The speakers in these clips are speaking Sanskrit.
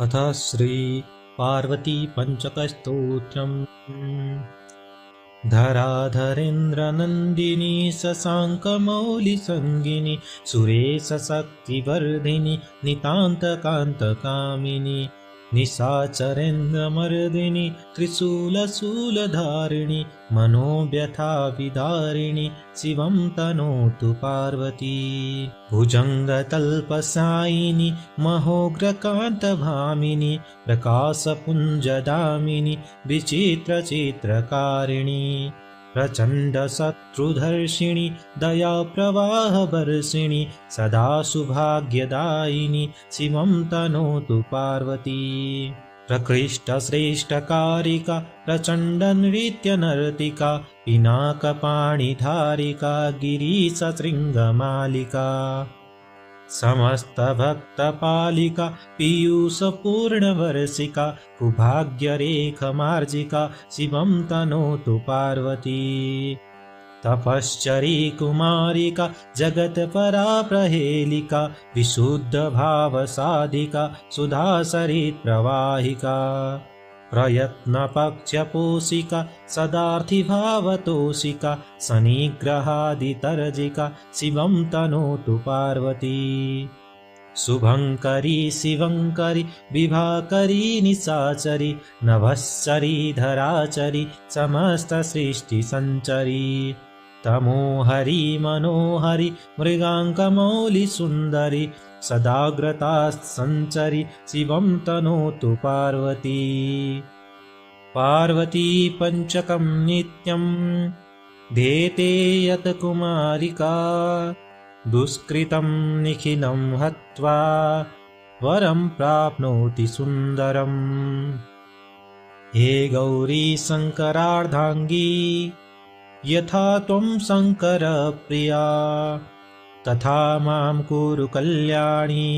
अथ श्री पार्वती पंचकस्तोत्रम्। धराधरेन्द्रनन्दिनी शशाङ्कमौलिसङ्गिनी सुरेशशक्तिवर्धिनी नितान्तकान्तकामिनी निशाचरेन्द्रमर्दिनी त्रिशूलशूलधारिणी मनोव्यथाविदारिणी शिवं तनोतु पार्वती। भुजङ्गतल्पसायिनी महोग्रकान्तभामिनी प्रकाशपुञ्जदामिनी विचित्रचित्रकारिणी प्रचण्डशत्रुधर्षिणि दयाप्रवाहवर्षिणि सदा सुभाग्यदायिनि शिवं तनोतु पार्वती। प्रकृष्टश्रेष्ठकारिका प्रचण्डनृत्यनर्तिका पिनाकपाणिधारिका गिरीशशृङ्गमालिका समस्तभक्तपालिका पीयूषपूर्णवर्षिका कुभाग्यरेखमार्जिका शिवं तनोतु पार्वती। तपश्चरी कुमारिका जगत्परा प्रहेलिका विशुद्धभावसाधिका सुधासरित्प्रवाहिका प्रयत्नपक्षपोषिका सदार्थिभावतोषिका शनिग्रहादितर्जिका शिवं तनोतु पार्वती। शुभङ्करी शिवङ्करी विभाकरी निशाचरी नभश्चरी धराचरी समस्तसृष्टिसञ्चरी तमोहरी मनोहरी मृगाङ्कमौलिसुन्दरी सदाग्रता सञ्चरी शिवं तनोतु पार्वती। पार्वती पञ्चकं नित्यं धेते यत् कुमारिका दुष्कृतं निखिलं हत्वा वरं प्राप्नोति सुन्दरम्। हे गौरी शङ्करार्धाङ्गी यथा त्वं शङ्करप्रिया तथा मां कुरु कल्याणी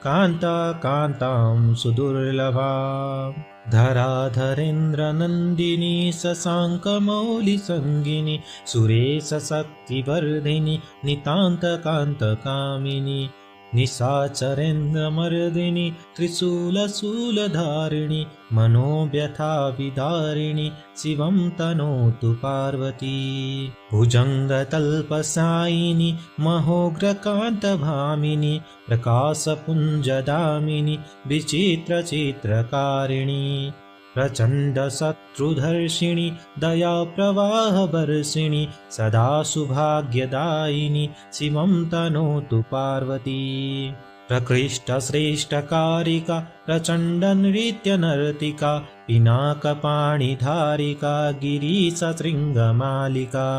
कान्तां सुदुर्लभाम्। धराधरेन्द्रनन्दिनी शशाङ्कमौलिसङ्गिनी सुरेशशक्तिवर्धिनी नितान्तकान्तकामिनी निशाचरेन्द्रमर्दिनी त्रिशूलशूलधारिणी मनोव्यथाविदारिणी शिवं तनोतु पार्वती। भुजङ्गतल्पसायिनी महोग्रकान्तभामिनी प्रकाशपुञ्जदामिनी विचित्रचित्रकारिणी प्रचण्डशत्रुधर्षिणि दयाप्रवाहवर्षिणि सदा सुभाग्यदायिनि शिवं तनोतु पार्वती। प्रकृष्टश्रेष्ठकारिका प्रचण्डनृत्यनर्तिका पिनाकपाणिधारिका गिरीशशृङ्गमालिका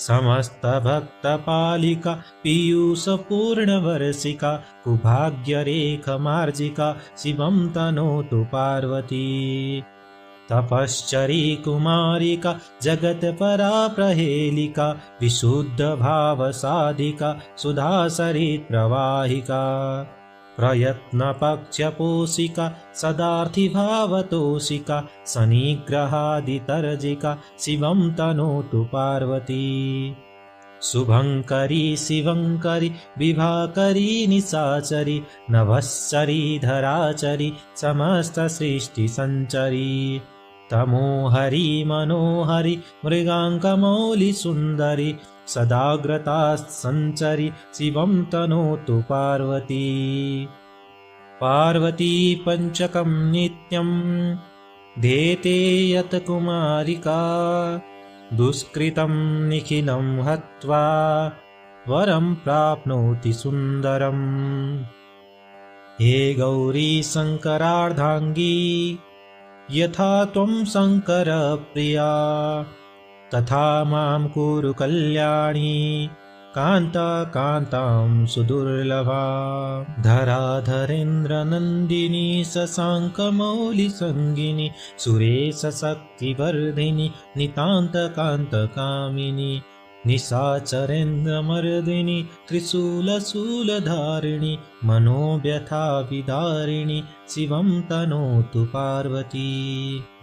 समस्तभक्तपालिका पीयूषपूर्णवर्षिका कुभाग्यरेखमार्जिका शिवं तनोतु पार्वती। तपश्चरी कुमारिका जगत्परा प्रहेलिका विशुद्धभावसाधिका सुधासरित्प्रवाहिका प्रयत्नपक्षपोषिका सदार्थिभावतोषिका शनिग्रहादितर्जिका शिवं तनोतु पार्वती। शुभङ्करी शिवङ्करी विभाकरी निशाचरी नभश्चरी धराचरी समस्तसृष्टिसञ्चरी तमोहरी मनोहरी मृगाङ्कमौलिसुन्दरी सदाग्रता सञ्चरी शिवं तनोतु पार्वती। पार्वती पञ्चकं नित्यं धेते यत् कुमारिका दुष्कृतं निखिलं हत्वा वरं प्राप्नोति सुन्दरम्। हे गौरी शङ्करार्धाङ्गी यथा त्वं शङ्करप्रिया तथा मां कुरु कल्याणी कान्तां सुदुर्लभाम्। धराधरेन्द्रनन्दिनी शशाङ्कमौलिसङ्गिनी सुरेशशक्तिवर्धिनी नितान्तकान्तकामिनी निशाचरेन्द्रमर्दिनी त्रिशूलशूलधारिणी मनोव्यथाविदारिणी शिवं तनोतु पार्वती।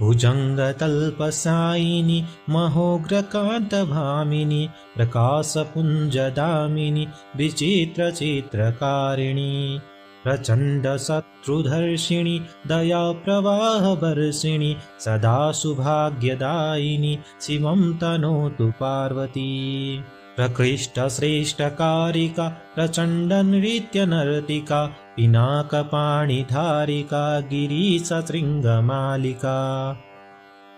भुजङ्गतल्पसायिनी महोग्रकान्तभामिनी प्रकाशपुञ्जदामिनी विचित्रचित्रकारिणी प्रचण्डशत्रुधर्षिणि दयाप्रवाहवर्षिणि सदा सुभाग्यदायिनि शिवं तनोतु पार्वती प्रकृष्टश्रेष्ठकारिका प्रचण्डनृत्यनर्तिका पिनाकपाणिधारिका गिरीशशृङ्गमालिका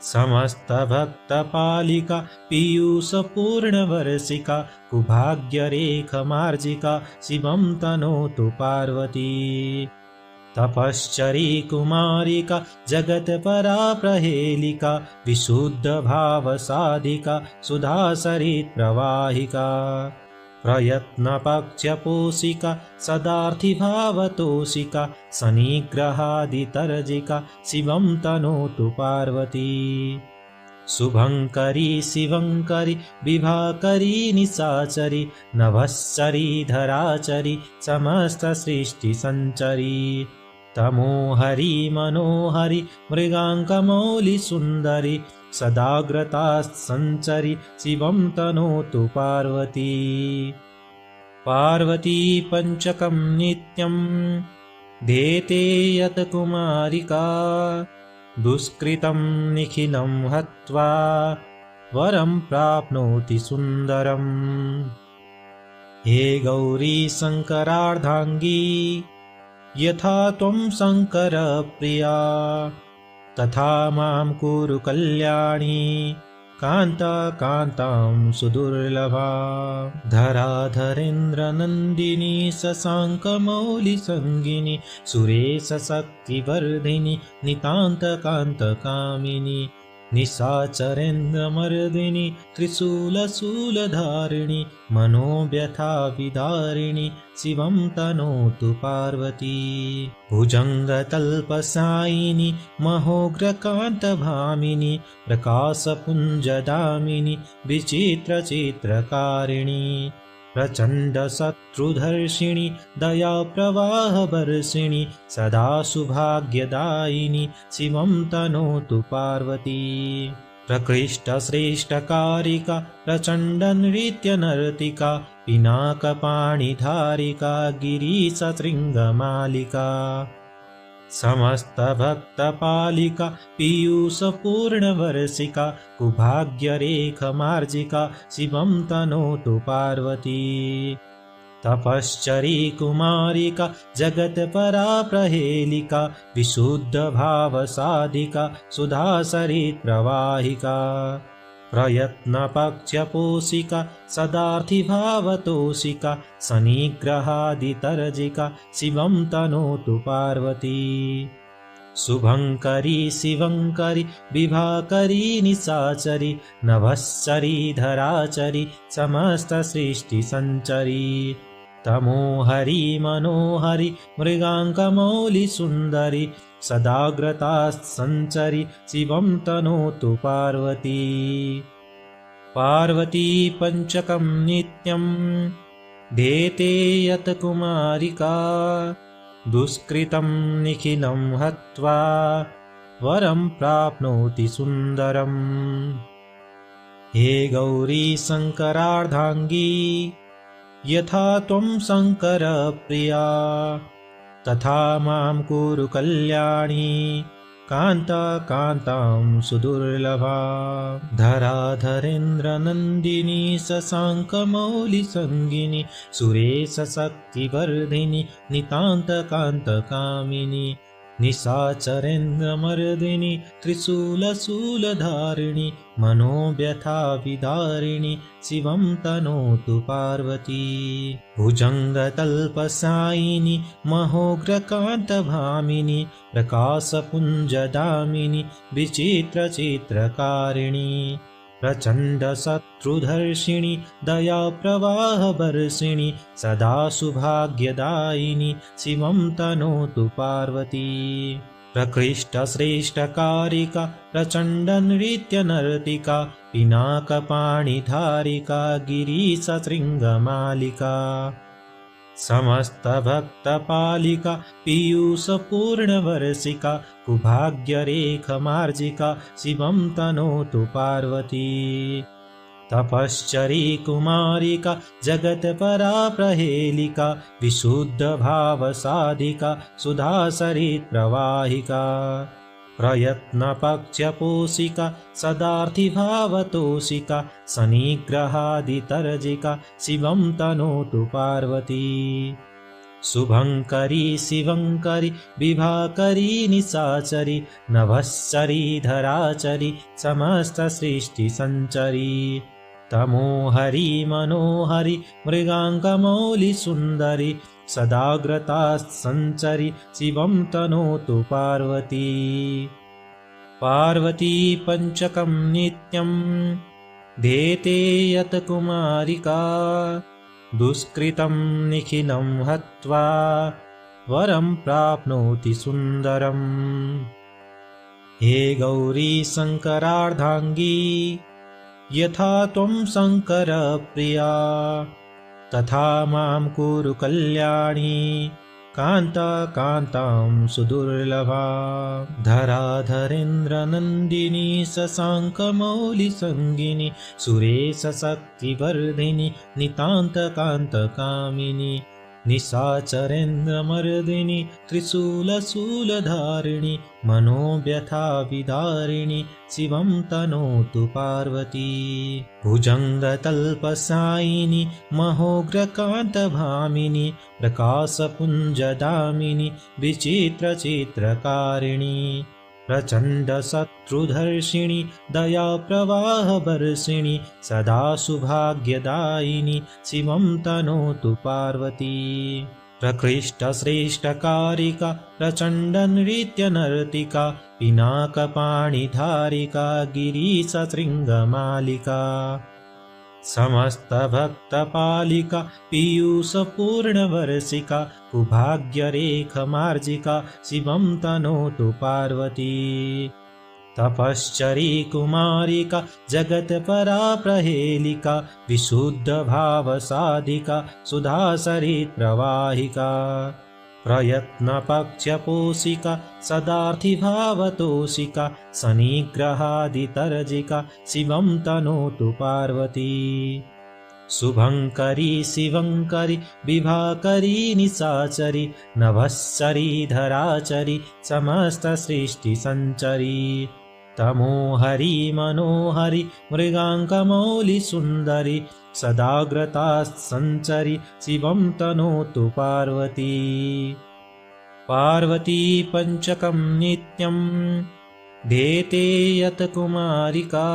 समस्तभक्तपालिका पीयूषपूर्णवर्षिका कुभाग्यरेखमार्जिका शिवं तनोतु पार्वती तपश्चरी कुमारिका जगत्परा प्रहेलिका विशुद्धभावसाधिका सुधासरित्प्रवाहिका प्रयत्नपक्षपोषिका सदार्थिभावतोषिका शनिग्रहादितर्जिका शिवं तनोतु पार्वती शुभङ्करी शिवङ्करी विभाकरी निशाचरी नभश्चरी धराचरी समस्तसृष्टिसञ्चरी तमोहरी मनोहरी मृगाङ्कमौलिसुन्दरी सदाग्रतासञ्चरी शिवं तनोतु पार्वती पार्वती पञ्चकं नित्यं ध्येते यत् कुमारिका दुष्कृतं निखिलं हत्वा वरं प्राप्नोति सुन्दरम् हे गौरी शङ्करार्धाङ्गी यथा त्वं शङ्करप्रिया तथा मां कुरु कल्याणी कान्ता कान्तां सुदुर्लभा धराधरेन्द्रनन्दिनी शशाङ्कमौलिसङ्गिनी सुरेशशक्तिवर्धिनी नितान्तकान्तकामिनी निशाचरेन्द्रमर्दिनी त्रिशूलशूलधारिणी मनोव्यथाविदारिणी शिवं तनोतु पार्वती भुजङ्गतल्पसायिनी महोग्रकान्तभामिनी प्रकाशपुञ्जदामिनी विचित्रचित्रकारिणी प्रचण्डशत्रुधर्षिणि दयाप्रवाहवर्षिणि सदा सुभाग्यदायिनि शिवं तनोतु पार्वती प्रकृष्टश्रेष्ठकारिका प्रचण्डनृत्यनर्तिका पिनाकपाणिधारिका गिरीशशृङ्गमालिका समस्तभक्तपालिका पीयूषपूर्णवर्षिका कुभाग्यरेखमार्जिका शिवं तनोतु पार्वती तपश्चरी कुमारिका जगत्परा प्रहेलिका विशुद्धभावसाधिका सुधासरित्प्रवाहिका प्रयत्नपक्षपोषिका सदार्थिभावतोषिका शनिग्रहादितर्जिका शिवं तनोतु पार्वती शुभङ्करी शिवङ्करी विभाकरी निशाचरी नभश्चरी धराचरी समस्तसृष्टिसञ्चरी तमोहरी मनोहरी मृगाङ्कमौलिसुन्दरी सदाग्रतासञ्चरी शिवं तनोतु पार्वती पार्वती पञ्चकं नित्यं ध्येते यत् कुमारिका दुष्कृतं निखिलं हत्वा वरं प्राप्नोति सुन्दरम् हे गौरी शङ्करार्धाङ्गी यथा त्वं शङ्करप्रिया तथा मां कुरु कल्याणी कान्ता कान्तां सुदुर्लभा धराधरेन्द्रनन्दिनी शशाङ्कमौलिसङ्गिनी सुरेशशक्तिवर्धिनी नितान्तकान्तकामिनी निशाचरेन्द्रमर्दिनी त्रिशूलशूलधारिणी मनोव्यथाविदारिणी शिवं तनोतु पार्वती भुजङ्गतल्पसायिनी महोग्रकान्तभामिनी प्रकाशपुञ्जदामिनी विचित्रचित्रकारिणी प्रचण्डशत्रुधर्षिणि दयाप्रवाहवर्षिणि सदा सुभाग्यदायिनि शिवं तनोतु पार्वती प्रकृष्टश्रेष्ठकारिका प्रचण्डनृत्यनर्तिका पिनाकपाणिधारिका गिरीशशृङ्गमालिका समस्तभक्तपालिका पीयूषपूर्णवर्षिका कुभाग्यरेखमार्जिका शिवं तनोतु पार्वती तपश्चरी कुमारिका जगत्परा प्रहेलिका विशुद्धभावसाधिका सुधासरित्प्रवाहिका प्रयत्नपक्षपोषिका सदार्थिभावतोषिका शनिग्रहादितर्जिका शिवं तनोतु पार्वती शुभङ्करी शिवङ्करी विभाकरी निशाचरी नभश्चरी धराचरी समस्तसृष्टिसञ्चरी तमोहरी मनोहरी मृगाङ्गमौलिसुन्दरी सदाग्रता सञ्चरी शिवं तनोतु पार्वती पार्वती पञ्चकं नित्यं धेते यत् कुमारिका दुष्कृतं निखिलं हत्वा वरं प्राप्नोति सुन्दरम् हे गौरी शङ्करार्धाङ्गी यथा त्वं शङ्करप्रिया तथा मां कुरु कल्याणी कान्तां सुदुर्लभा धराधरेन्द्रनन्दिनी शशाङ्कमौलिसङ्गिनी सुरेशशक्तिवर्धिनी नितान्तकान्तकामिनी निशाचरेन्द्रमर्दिनी त्रिशूलशूलधारिणी मनोव्यथाविदारिणी शिवं तनोतु पार्वती भुजङ्गतल्पसायिनी महोग्रकान्तभामिनी प्रकाशपुञ्जदामिनी विचित्रचित्रकारिणी प्रचण्डशत्रुधर्षिणि दयाप्रवाहवर्षिणि सदा सुभाग्यदायिनि शिवं तनोतु पार्वती प्रकृष्टश्रेष्ठकारिका प्रचण्डनृत्यनर्तिका पिनाकपाणिधारिका गिरीशशृङ्गमालिका समस्तभक्तपालिका पीयूषपूर्णवर्षिका कुभाग्यरेखमार्जिका शिवं तनोतु पार्वती तपश्चरी कुमारिका जगत्परा प्रहेलिका विशुद्धभावसाधिका सुधासरित्प्रवाहिका प्रयत्नपक्षपोषिका सदार्थिभावतोषिका शनिग्रहादितर्जिका शिवं तनोतु पार्वती शुभङ्करी शिवङ्करी विभाकरी निशाचरी नभश्चरी धराचरी समस्तसृष्टिसञ्चरी तमोहरी मनोहरी मृगाङ्कमौलिसुन्दरी सदाग्रता सञ्चरी शिवं तनोतु पार्वती पार्वती पञ्चकं नित्यं धेते यत् कुमारिका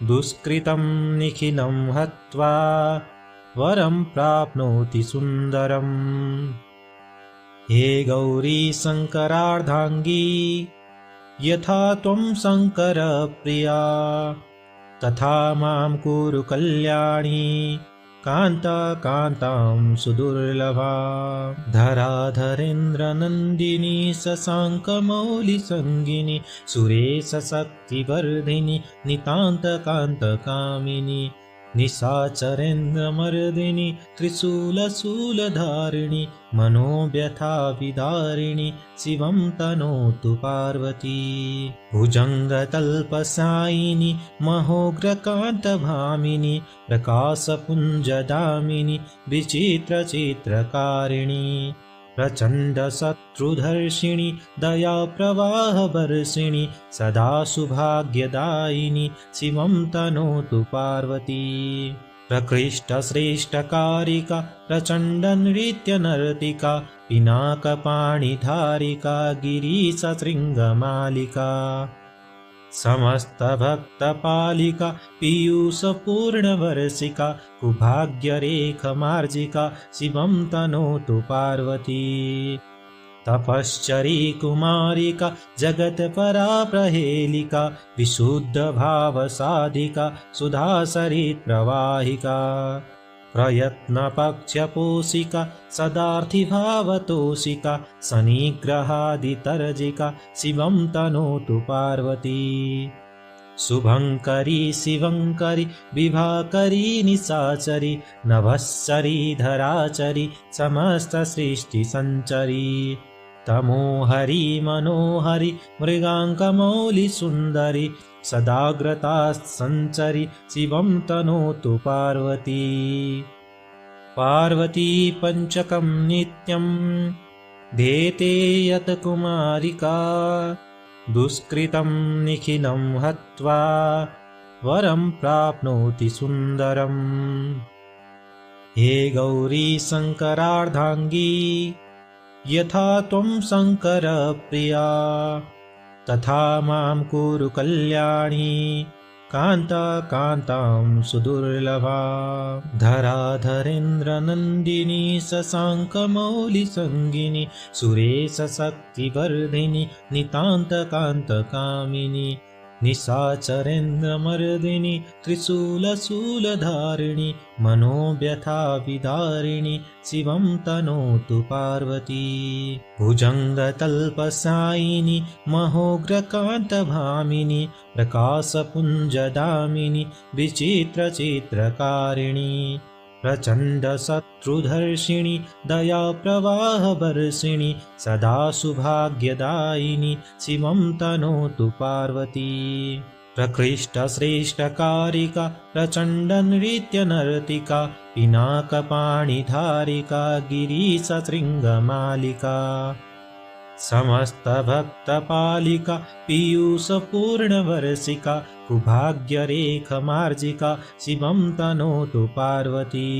दुष्कृतं निखिलं हत्वा वरं प्राप्नोति सुन्दरम् हे गौरी शङ्करार्धाङ्गी यथा त्वं शङ्करप्रिया तथा मां कुरु कल्याणी कान्तां सुदुर्लभा धराधरेन्द्रनन्दिनी शशाङ्कमौलिसङ्गिनी सुरेशशक्तिवर्धिनी नितान्तकान्तकामिनी निशाचरेन्द्रमर्दिनी त्रिशूलशूलधारिणी मनोव्यथाविदारिणी शिवं तनोतु पार्वती भुजङ्गतल्पसायिनी महोग्रकान्तभामिनी प्रकाशपुञ्जदामिनी विचित्रचित्रकारिणी प्रचण्डशत्रुधर्षिणि दयाप्रवाहवर्षिणि सदा सुभाग्यदायिनि शिवं तनोतु पार्वती प्रकृष्टश्रेष्ठकारिका प्रचण्डनृत्यनर्तिका पिनाकपाणिधारिका गिरीशशृङ्गमालिका समस्तभक्तपालिका पीयूषपूर्णवर्षिका कुभाग्यरेखमार्जिका शिवं तनोतु पार्वती तपश्चरी कुमारिका जगत्परा प्रहेलिका विशुद्धभावसाधिका सुधासरित्प्रवाहिका प्रयत्नपक्षपोषिका सदार्थिभावतोषिका शनिग्रहादितर्जिका शिवं तनोतु पार्वती शुभङ्करी शिवङ्करी विभाकरी निशाचरी नभश्चरी धराचरी समस्तसृष्टिसञ्चरी तमोहरी मनोहरी मृगाङ्कमौलिसुन्दरी सदाग्रताः सञ्चरि शिवं तनोतु पार्वती। पार्वती पञ्चकं नित्यं ध्येते यत् कुमारिका दुष्कृतं निखिलं हत्वा वरं प्राप्नोति सुन्दरम्। हे गौरी शङ्करार्धाङ्गी यथा त्वं शङ्करप्रिया तथा मां कुरु कल्याणी कान्तां सुदुर्लभा। धराधरेन्द्रनन्दिनी शशाङ्कमौलिसङ्गिनी सुरेशशक्तिवर्धिनी नितान्तकान्तकामिनी निशाचरेन्द्रमर्दिनी त्रिशूलशूलधारिणी मनोव्यथाविदारिणी शिवं तनोतु पार्वती। भुजङ्गतल्पसायिनी महोग्रकान्तभामिनी प्रकाशपुञ्जदामिनी विचित्रचित्रकारिणी प्रचण्डशत्रुधर्षिणी दयाप्रवाहवर्षिणी सदा सुभाग्यदायिनी शिवं तनोतु पार्वती। प्रकृष्टश्रेष्ठकारिका प्रचण्डनृत्यनर्तिका पिनाकपाणिधारिका गिरीशशृङ्गमालिका समस्तभक्तपालिका पीयूषपूर्णवर्षिका कुभाग्यरेखमार्जिका शिवं तनोतु पार्वती।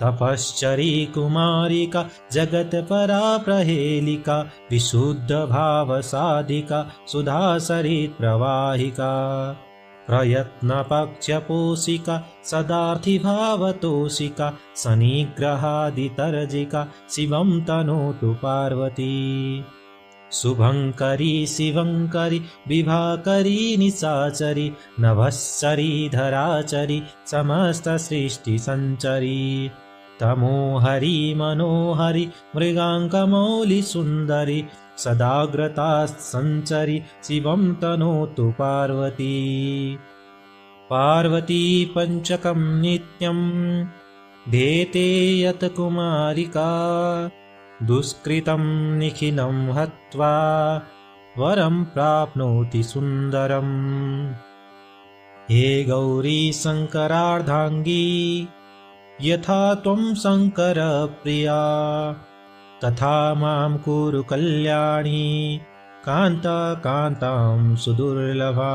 तपश्चरी कुमारिका जगत्परा प्रहेलिका विशुद्धभावसाधिका सुधासरित्प्रवाहिका प्रयत्नपक्षपोषिका सदार्थिभावतोषिका शनिग्रहादितर्जिका शिवं तनोतु पार्वती। शुभङ्करी शिवङ्करी विभाकरी निशाचरी नभश्चरी धराचरी समस्तसृष्टिसञ्चरी तमोहरी मनोहरी मृगाङ्कमौलिसुन्दरी सदाग्रताः सञ्चरि शिवं तनोतु पार्वती। पार्वती पञ्चकं नित्यं ध्येते यत् कुमारिका दुष्कृतं निखिलं हत्वा वरं प्राप्नोति सुन्दरम्। हे गौरी शङ्करार्धाङ्गी यथा त्वं शङ्करप्रिया तथा मां कुरु कल्याणी कान्तां सुदुर्लभा।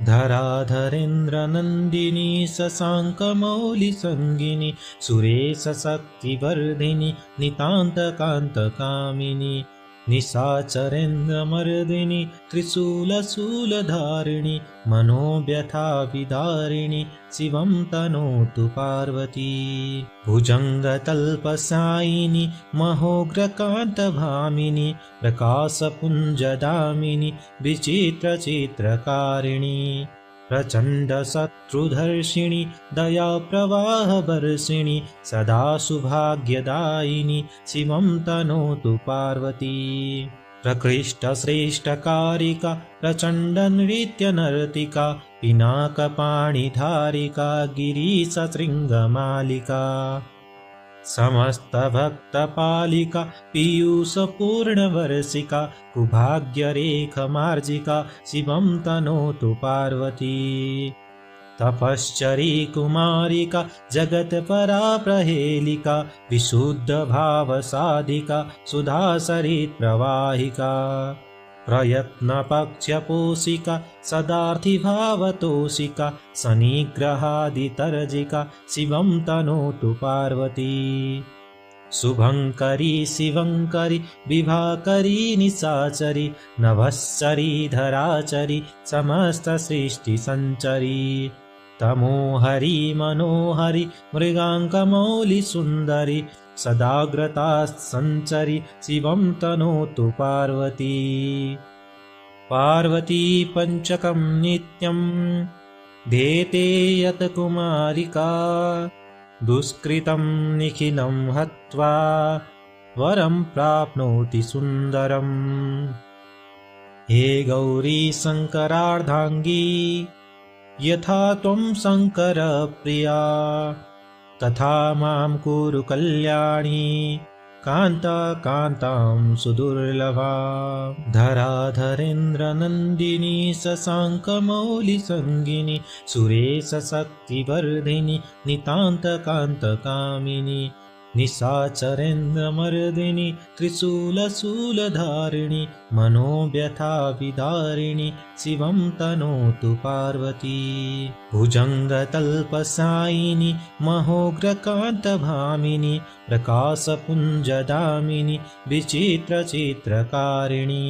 धराधरेन्द्रनन्दिनी शशाङ्कमौलिसङ्गिनी सुरेशशक्तिवर्धिनी नितान्तकान्तकामिनी निशाचरेन्द्रमर्दिनी त्रिशूलशूलधारिणी मनोव्यथाविदारिणी शिवं तनोतु पार्वती। भुजङ्गतल्पसायिनी महोग्रकान्तभामिनी प्रकाशपुञ्जदामिनी विचित्रचित्रकारिणी प्रचण्डशत्रुधर्षिणी दयाप्रवाहवर्षिणी सदा सुभाग्यदायिनी शिवं तनोतु पार्वती। प्रकृष्टश्रेष्ठकारिका प्रचण्डनृत्यनर्तिका पिनाकपाणिधारिका गिरीशशृङ्गमालिका समस्तभक्तपालिका पीयूषपूर्णवर्षिका कुभाग्यरेखमार्जिका शिवं तनोतु पार्वती। तपश्चरी कुमारिका जगत्परा प्रहेलिका विशुद्धभावसाधिका सुधासरित्प्रवाहिका प्रयत्नपक्षपोषिका सदार्थिभावतोषिका शनिग्रहादितर्जिका शिवं तनोतु पार्वती। शुभङ्करी शिवङ्करी विभाकरी निशाचरी नभश्चरी धराचरी समस्तसृष्टिसञ्चरी तमोहरी मनोहरी मृगाङ्कमौलिसुन्दरी सदाग्रताः सञ्चरि शिवं तनोतु पार्वती। पार्वती पञ्चकं नित्यं ध्येते यत् कुमारिका दुष्कृतं निखिलं हत्वा वरं प्राप्नोति सुन्दरम्। हे गौरी शङ्करार्धाङ्गी यथा त्वं शङ्करप्रिया तथा मां कुरु कल्याणी कान्ता कान्तां सुदुर्लभां धराधरेन्द्रनन्दिनी शशाङ्कमौलिसङ्गिनी सुरेशशक्तिवर्धिनी नितान्तकान्तकामिनी निशाचरेन्द्रमर्दिनी त्रिशूलशूलधारिणी मनोव्यथाविदारिणी शिवं तनोतु पार्वती भुजङ्गतल्पसायिनी महोग्रकान्तभामिनी प्रकाशपुञ्जदामिनी विचित्रचित्रकारिणी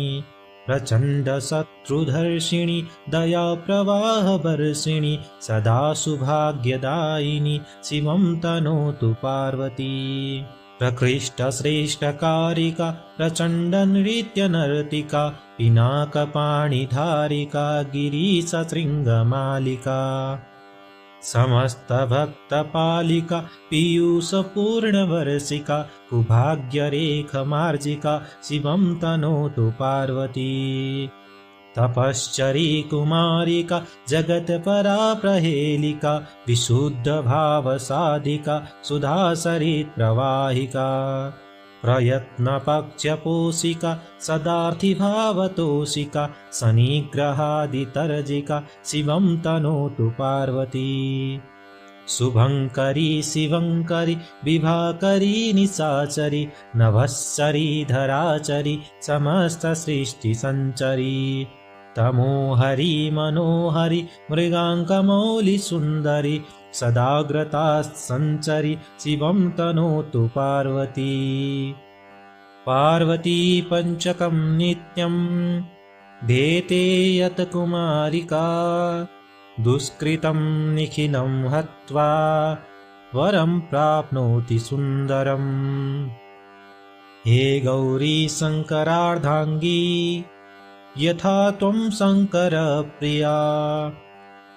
प्रचण्डशत्रुधर्षिणि दयाप्रवाहवर्षिणि सदा सुभाग्यदायिनि शिवं तनोतु पार्वती प्रकृष्टश्रेष्ठकारिका प्रचण्डनृत्यनर्तिका पिनाकपाणिधारिका गिरीशशृङ्गमालिका समस्तभक्तपालिका पीयूषपूर्णवर्षिका कुभाग्यरेखमार्जिका शिवं तनोतु पार्वती तपश्चरी कुमारिका जगत्परा प्रहेलिका विशुद्धभावसाधिका सुधासरित्प्रवाहिका प्रयत्नपक्षपोषिका सदार्थिभावतोषिका शनिग्रहादितर्जिका शिवं तनोतु पार्वती शुभङ्करी शिवङ्करी विभाकरी निशाचरी नभश्चरी धराचरी समस्तसृष्टिसञ्चरी तमोहरी मनोहरी मृगाङ्कमौलिसुन्दरी सदाग्रता सञ्चरी शिवं तनोतु पार्वती पार्वती पञ्चकं नित्यं धेते यत् कुमारिका दुष्कृतं निखिलं हत्वा वरं प्राप्नोति सुन्दरम् हे गौरी शङ्करार्धाङ्गी यथा त्वं शङ्करप्रिया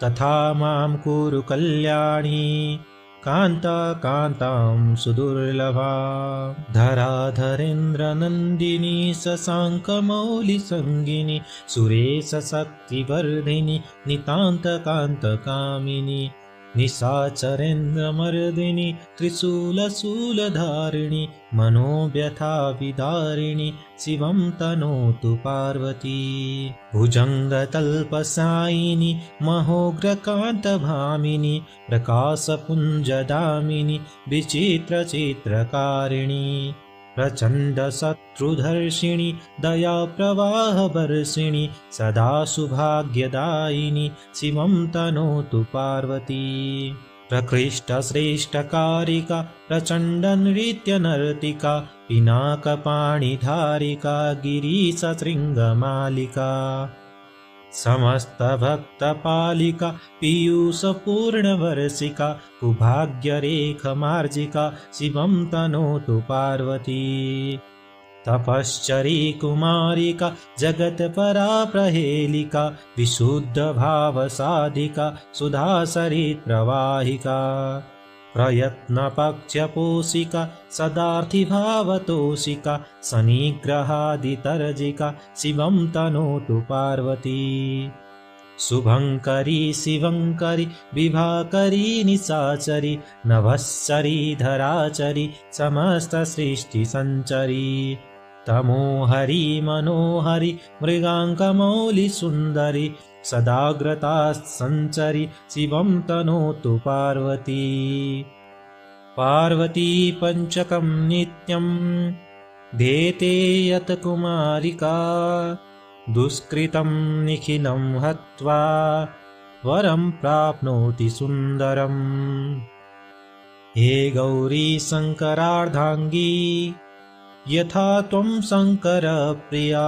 तथा मां कुरु कल्याणी कान्ता कान्तां सुदुर्लभां धराधरेन्द्रनन्दिनी शशाङ्कमौलिसङ्गिनी सुरेशशक्तिवर्धिनी नितान्तकान्तकामिनी निशाचरेन्द्रमर्दिनी त्रिशूलशूलधारिणी मनोव्यथाविदारिणी शिवं तनोतु पार्वती भुजङ्गतल्पसायिनी महोग्रकान्तभामिनी प्रकाशपुञ्जदामिनी विचित्रचित्रकारिणी प्रचण्डशत्रुधर्षिणि दयाप्रवाहवर्षिणि सदा सुभाग्यदायिनि शिवं तनोतु पार्वती प्रकृष्टश्रेष्ठकारिका प्रचण्डनृत्यनर्तिका पिनाकपाणिधारिका गिरीशशृङ्गमालिका समस्तभक्तपालिका पीयूषपूर्णवर्षिका कुभाग्यरेखमार्जिका शिवं तनोतु पार्वती तपश्चरी कुमारिका जगत्परा प्रहेलिका विशुद्धभावसाधिका सुधासरित्प्रवाहिका प्रयत्नपक्षपोषिका सदार्थिभावतोषिका शनिग्रहादितर्जिका शिवं तनोतु पार्वती शुभङ्करी शिवङ्करी विभाकरी निशाचरी नभश्चरी धराचरी समस्तसृष्टिसञ्चरी तमोहरी मनोहरी मृगाङ्कमौलिसुन्दरी सदाग्रता सञ्चरी शिवं तनोतु पार्वती पार्वती पञ्चकं नित्यं धेते यत् कुमारिका दुष्कृतं निखिलं हत्वा वरं प्राप्नोति सुन्दरम् हे गौरी शङ्करार्धाङ्गी यथा त्वं शङ्करप्रिया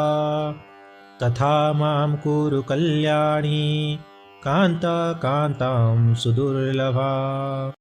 तथा मां कुरु कल्याणी कान्ता कान्तां सुदुर्लभाम्